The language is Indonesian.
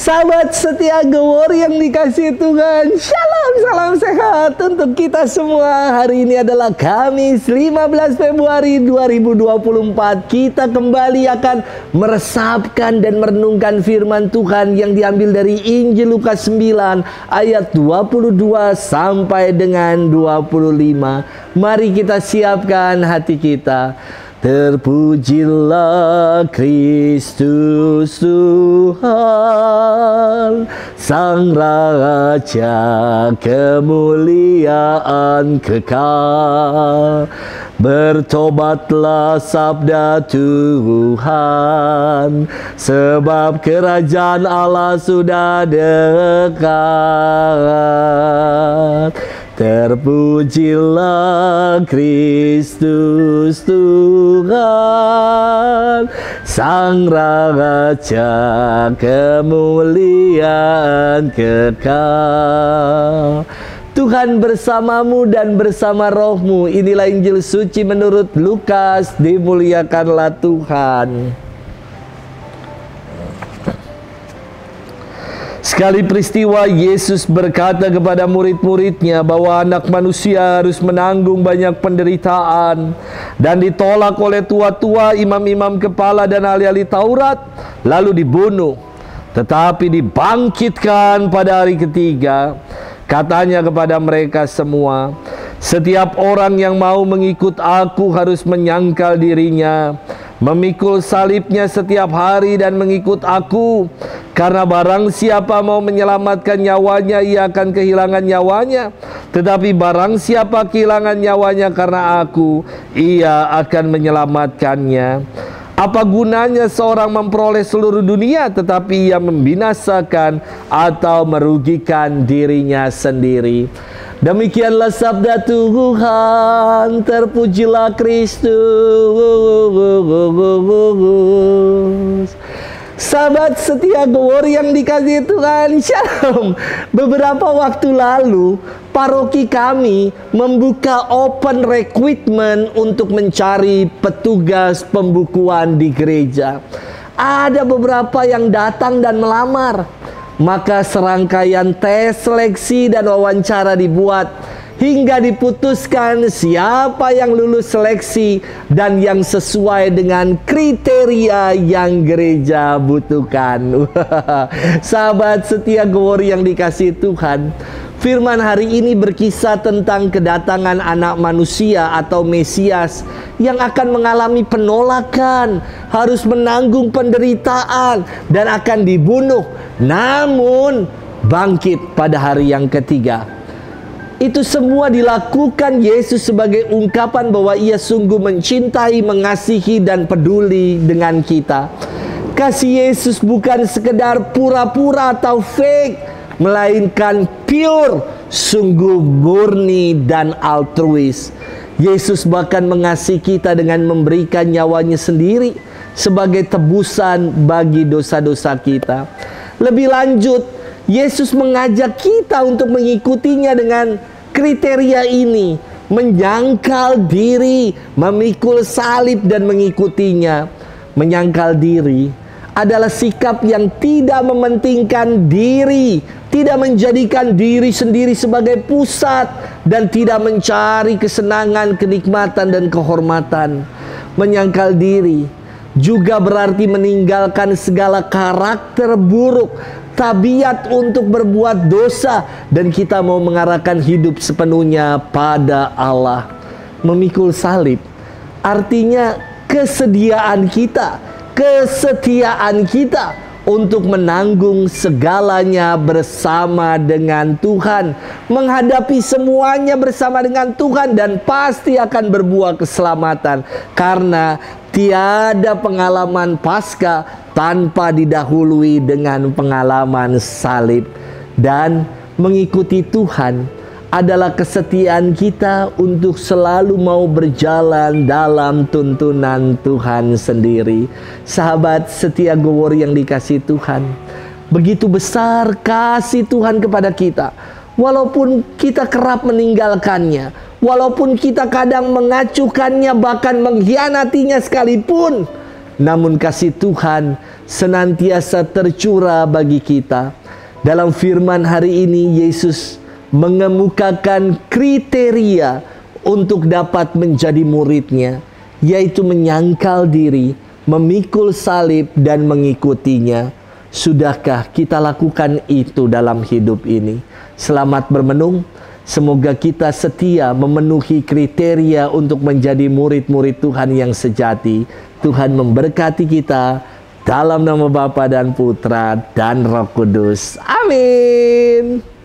Sahabat setia Gewor yang dikasihi Tuhan, Shalom, salam sehat untuk kita semua. Hari ini adalah Kamis 15 Februari 2024. Kita kembali akan meresapkan dan merenungkan firman Tuhan yang diambil dari Injil Lukas 9 ayat 22 sampai dengan 25. Mari kita siapkan hati kita. Terpujilah Kristus Tuhan, Sang Raja kemuliaan kekal. Bertobatlah sabda Tuhan, sebab kerajaan Allah sudah dekat. Terpujilah Kristus Tuhan, Sang Raja kemuliaan kekal. Tuhan bersamamu dan bersama rohmu. Inilah Injil suci menurut Lukas. Dimuliakanlah Tuhan. Sekali peristiwa, Yesus berkata kepada murid-muridnya bahwa anak manusia harus menanggung banyak penderitaan dan ditolak oleh tua-tua, imam-imam kepala dan ahli-ahli Taurat, lalu dibunuh, tetapi dibangkitkan pada hari ketiga. Katanya kepada mereka semua, setiap orang yang mau mengikut aku harus menyangkal dirinya, memikul salibnya setiap hari dan mengikut aku. Karena barang siapa mau menyelamatkan nyawanya, ia akan kehilangan nyawanya. Tetapi barang siapa kehilangan nyawanya karena aku, ia akan menyelamatkannya. Apa gunanya seorang memperoleh seluruh dunia tetapi ia membinasakan atau merugikan dirinya sendiri? Demikianlah sabda Tuhan. Terpujilah Kristus. Sahabat setia Gewor yang dikasihi Tuhan, Shalom. Beberapa waktu lalu paroki kami membuka open recruitment untuk mencari petugas pembukuan di gereja. Ada beberapa yang datang dan melamar. Maka serangkaian tes, seleksi, dan wawancara dibuat hingga diputuskan siapa yang lulus seleksi dan yang sesuai dengan kriteria yang gereja butuhkan. Sahabat setia Gewor yang dikasihi Tuhan, firman hari ini berkisah tentang kedatangan anak manusia atau Mesias yang akan mengalami penolakan, harus menanggung penderitaan, dan akan dibunuh, namun bangkit pada hari yang ketiga. Itu semua dilakukan Yesus sebagai ungkapan bahwa ia sungguh mencintai, mengasihi, dan peduli dengan kita. Kasih Yesus bukan sekedar pura-pura atau fake, melainkan pure, sungguh murni dan altruis. Yesus bahkan mengasihi kita dengan memberikan nyawanya sendiri sebagai tebusan bagi dosa-dosa kita. Lebih lanjut, Yesus mengajak kita untuk mengikutinya dengan kriteria ini, menyangkal diri, memikul salib dan mengikutinya. Menyangkal diri adalah sikap yang tidak mementingkan diri, tidak menjadikan diri sendiri sebagai pusat, dan tidak mencari kesenangan, kenikmatan, dan kehormatan. Menyangkal diri juga berarti meninggalkan segala karakter buruk, tabiat untuk berbuat dosa, dan kita mau mengarahkan hidup sepenuhnya pada Allah. Memikul salib artinya kesetiaan kita untuk menanggung segalanya bersama dengan Tuhan, menghadapi semuanya bersama dengan Tuhan, dan pasti akan berbuah keselamatan, karena tiada pengalaman Paskah tanpa didahului dengan pengalaman salib. Dan mengikuti Tuhan adalah kesetiaan kita untuk selalu mau berjalan dalam tuntunan Tuhan sendiri. Sahabat setia Gewor yang dikasihi Tuhan, begitu besar kasih Tuhan kepada kita. Walaupun kita kerap meninggalkannya, walaupun kita kadang mengacuhkannya, bahkan mengkhianatinya sekalipun, namun kasih Tuhan senantiasa tercurah bagi kita. Dalam firman hari ini, Yesus mengemukakan kriteria untuk dapat menjadi muridnya, yaitu menyangkal diri, memikul salib, dan mengikutinya. Sudahkah kita lakukan itu dalam hidup ini? Selamat bermenung. Semoga kita setia memenuhi kriteria untuk menjadi murid-murid Tuhan yang sejati. Tuhan memberkati kita dalam nama Bapa dan Putra dan Roh Kudus. Amin.